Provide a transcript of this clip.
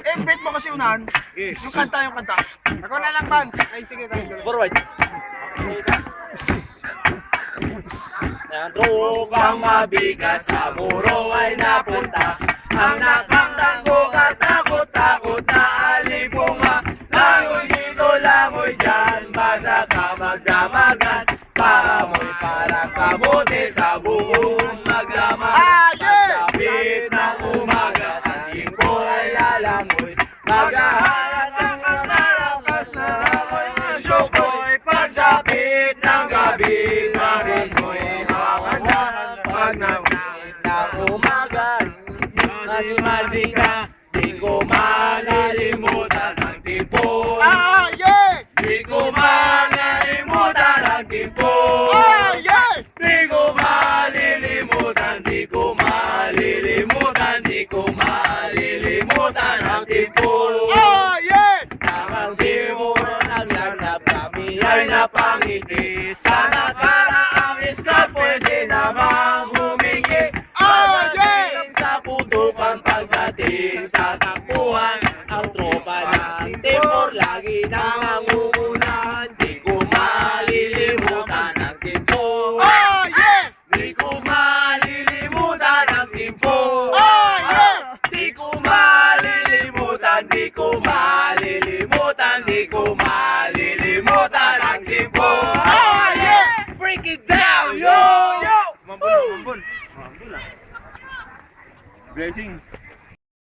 Eh, bet mo kasi unahan. Yes. Yung kanta. Ako na lang, Ban. Ay, sige tayo. Forward. Ang tropang mabigas sa muro ay napunta. Ang nakangtanggok at takot-takot na alipunga. Langoy dito, langoy dyan, basa ka magdamagan. Paamoy parang kamote sa buong magdamagan. Pagsapit ng umaga, ang limpo ay lalangoy. Maghahanap ng malakas na amoy na syokoy. Pagsapit ng gabi, marinoy makakanta. Pag nangit ng umaga, masi-masika, di ko malilimutan ang tipo. Di ko malilimutan ang tipo. Di ko malilimutan, di ko malilimutan, di ko malilimutan ang tipo. Ang tipo naglanap kami ay napangiti. Sa nakaraang iska pwede namang humingi. Pagdating sa putukan, pagdating sa takbuhan, ang tropa ng Timor lagi nang nangungunahan. Di ko malilimutan ang tipo. Di ko malilimutan ang tipo. Di ko malilimutan, di ko malilimutan, di ko malilimutan ang tipo. Break it down, yo! Mambun. Blessing.